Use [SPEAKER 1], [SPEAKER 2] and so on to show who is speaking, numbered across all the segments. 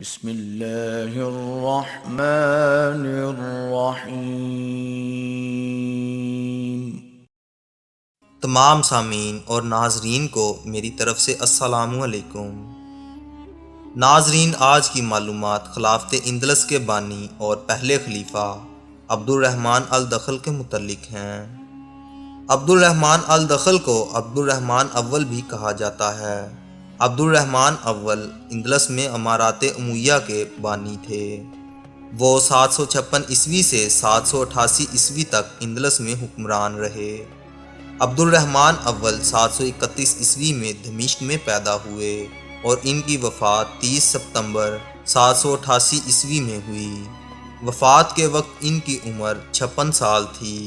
[SPEAKER 1] بسم اللہ الرحمن الرحیم۔
[SPEAKER 2] تمام سامعین اور ناظرین کو میری طرف سے السلام علیکم۔ ناظرین، آج کی معلومات خلافت اندلس کے بانی اور پہلے خلیفہ عبد الرحمن الدخل کے متعلق ہیں۔ عبد الرحمن الدخل کو عبد الرحمن اول بھی کہا جاتا ہے۔ عبد الرحمن اول اندلس میں امارات امیہ کے بانی تھے۔ وہ 756 عیسوی سے 788 عیسوی تک اندلس میں حکمران رہے۔ عبد الرحمن اول 731 عیسوی میں دمشق میں پیدا ہوئے اور ان کی وفات 30 ستمبر 788 عیسوی میں ہوئی۔ وفات کے وقت ان کی عمر 56 سال تھی۔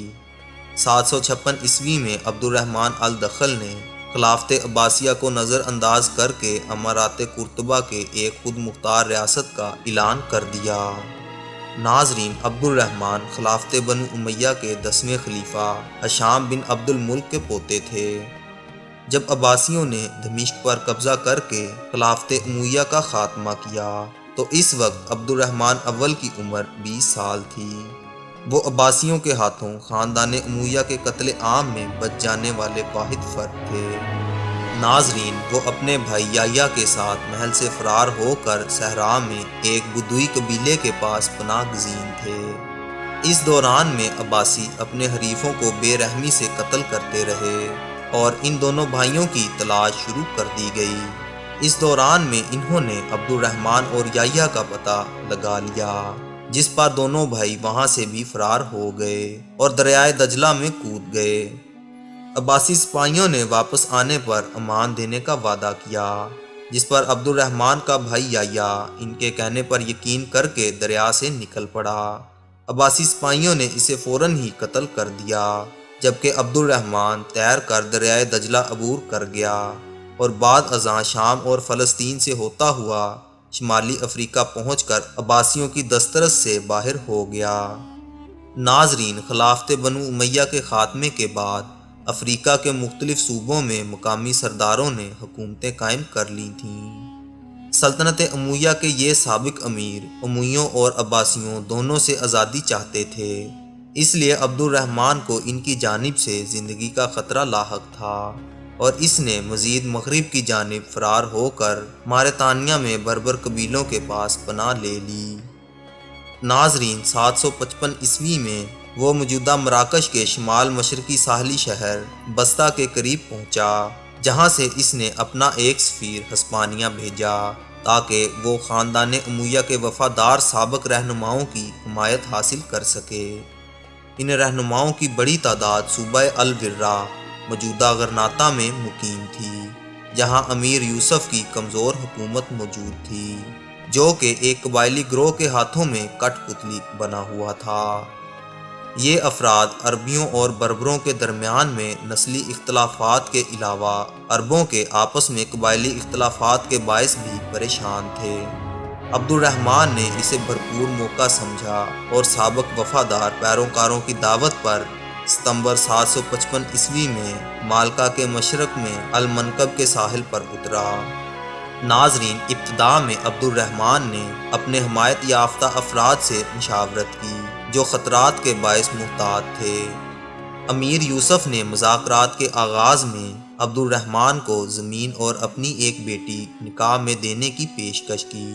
[SPEAKER 2] 756 عیسوی میں عبد الرحمن الدخل نے خلافت عباسیہ کو نظر انداز کر کے امارات قرطبہ کے ایک خود مختار ریاست کا اعلان کر دیا۔ ناظرین، عبد الرحمن خلافت بنو امیہ کے 10ویں خلیفہ ہشام بن عبد الملک کے پوتے تھے۔ جب عباسیوں نے دمشق پر قبضہ کر کے خلافت امیہ کا خاتمہ کیا تو اس وقت عبد الرحمن اول کی عمر 20 سال تھی۔ وہ عباسیوں کے ہاتھوں خاندان امیہ کے قتل عام میں بچ جانے والے واحد فرد تھے۔ ناظرین، وہ اپنے بھائی یحییٰ کے ساتھ محل سے فرار ہو کر صحرا میں ایک بدوی قبیلے کے پاس پناہ گزین تھے۔ اس دوران میں عباسی اپنے حریفوں کو بے رحمی سے قتل کرتے رہے اور ان دونوں بھائیوں کی تلاش شروع کر دی گئی۔ اس دوران میں انہوں نے عبد الرحمن اور یحییٰ کا پتہ لگا لیا، جس پر دونوں بھائی وہاں سے بھی فرار ہو گئے اور دریائے دجلہ میں کود گئے۔ عباسی سپاہیوں نے واپس آنے پر امان دینے کا وعدہ کیا، جس پر عبد الرحمن کا بھائی یحییٰ ان کے کہنے پر یقین کر کے دریا سے نکل پڑا۔ عباسی سپاہیوں نے اسے فوراً ہی قتل کر دیا، جبکہ عبد الرحمن تیر کر دریائے دجلہ عبور کر گیا اور بعد ازاں شام اور فلسطین سے ہوتا ہوا شمالی افریقہ پہنچ کر عباسیوں کی دسترس سے باہر ہو گیا۔ ناظرین، خلافت بنو امیہ کے خاتمے کے بعد افریقہ کے مختلف صوبوں میں مقامی سرداروں نے حکومتیں قائم کر لی تھیں۔ سلطنت امیہ کے یہ سابق امیر امیوں اور عباسیوں دونوں سے آزادی چاہتے تھے، اس لیے عبد الرحمن کو ان کی جانب سے زندگی کا خطرہ لاحق تھا اور اس نے مزید مغرب کی جانب فرار ہو کر مارتانیہ میں بربر قبیلوں کے پاس پناہ لے لی۔ ناظرین، 755 عیسوی میں وہ موجودہ مراکش کے شمال مشرقی ساحلی شہر بسطہ کے قریب پہنچا، جہاں سے اس نے اپنا ایک سفیر ہسپانیہ بھیجا تاکہ وہ خاندان امیہ کے وفادار سابق رہنماؤں کی حمایت حاصل کر سکے۔ ان رہنماؤں کی بڑی تعداد صوبہ الورہ موجودہ غرناطہ میں مقیم تھی، جہاں امیر یوسف کی کمزور حکومت موجود تھی، جو کہ ایک قبائلی گروہ کے ہاتھوں میں کٹ پتلی بنا ہوا تھا۔ یہ افراد عربیوں اور بربروں کے درمیان میں نسلی اختلافات کے علاوہ عربوں کے آپس میں قبائلی اختلافات کے باعث بھی پریشان تھے۔ عبد الرحمن نے اسے بھرپور موقع سمجھا اور سابق وفادار پیروکاروں کی دعوت پر ستمبر 755 عیسوی میں مالکا کے مشرق میں المنکب کے ساحل پر اترا۔ ناظرین، ابتدا میں عبد الرحمن نے اپنے حمایت یافتہ افراد سے مشاورت کی جو خطرات کے باعث محتاط تھے۔ امیر یوسف نے مذاکرات کے آغاز میں عبد الرحمن کو زمین اور اپنی ایک بیٹی نکاح میں دینے کی پیشکش کی۔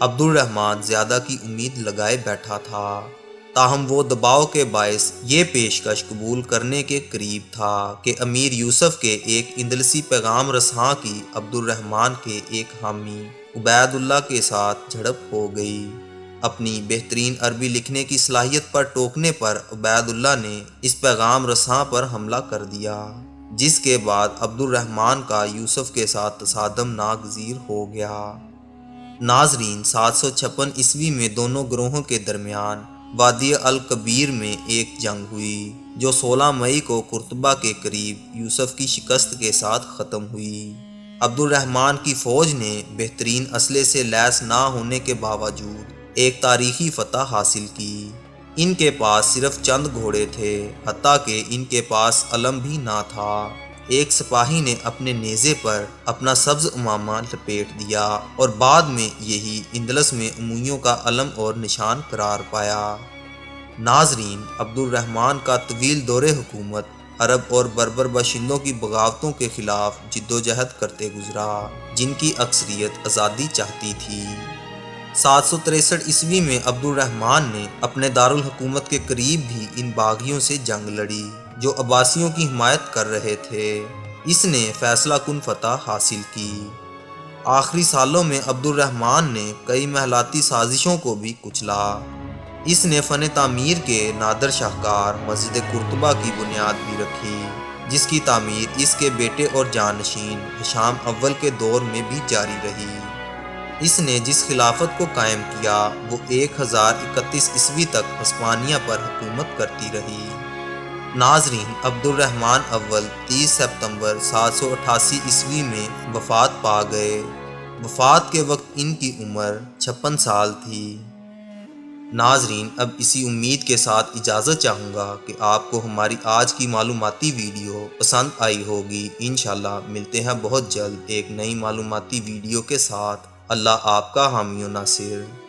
[SPEAKER 2] عبد الرحمن زیادہ کی امید لگائے بیٹھا تھا، تاہم وہ دباؤ کے باعث یہ پیشکش قبول کرنے کے قریب تھا کہ امیر یوسف کے ایک اندلسی پیغام رساں کی عبد الرحمن کے ایک حامی عبید اللہ کے ساتھ جھڑپ ہو گئی۔ اپنی بہترین عربی لکھنے کی صلاحیت پر ٹوکنے پر عبید اللہ نے اس پیغام رساں پر حملہ کر دیا، جس کے بعد عبد الرحمن کا یوسف کے ساتھ تصادم ناگزیر ہو گیا۔ ناظرین، 756 عیسوی میں دونوں گروہوں کے درمیان وادی الکبیر میں ایک جنگ ہوئی جو 16 مئی کو قرطبہ کے قریب یوسف کی شکست کے ساتھ ختم ہوئی۔ عبد الرحمن کی فوج نے بہترین اسلحے سے لیس نہ ہونے کے باوجود ایک تاریخی فتح حاصل کی۔ ان کے پاس صرف چند گھوڑے تھے، حتیٰ کہ ان کے پاس علم بھی نہ تھا۔ ایک سپاہی نے اپنے نیزے پر اپنا سبز عمامہ لپیٹ دیا اور بعد میں یہی اندلس میں امویوں کا علم اور نشان قرار پایا۔ ناظرین، عبد الرحمن کا طویل دور حکومت عرب اور بربر باشندوں کی بغاوتوں کے خلاف جدوجہد کرتے گزرا، جن کی اکثریت آزادی چاہتی تھی۔ 763 عیسوی میں عبد الرحمن نے اپنے دارالحکومت کے قریب بھی ان باغیوں سے جنگ لڑی جو عباسیوں کی حمایت کر رہے تھے۔ اس نے فیصلہ کن فتح حاصل کی۔ آخری سالوں میں عبد الرحمن نے کئی محلاتی سازشوں کو بھی کچلا۔ اس نے فن تعمیر کے نادر شاہکار مسجد قرطبہ کی بنیاد بھی رکھی، جس کی تعمیر اس کے بیٹے اور جانشین ہشام اول کے دور میں بھی جاری رہی۔ اس نے جس خلافت کو قائم کیا وہ 1031 عیسوی تک ہسپانیہ پر حکومت کرتی رہی۔ ناظرین، عبد الرحمن اول 30 ستمبر 788 عیسوی میں وفات پا گئے۔ وفات کے وقت ان کی عمر 56 سال تھی۔ ناظرین، اب اسی امید کے ساتھ اجازت چاہوں گا کہ آپ کو ہماری آج کی معلوماتی ویڈیو پسند آئی ہوگی۔ انشاءاللہ ملتے ہیں بہت جلد ایک نئی معلوماتی ویڈیو کے ساتھ۔ اللہ آپ کا حامی و ناصر۔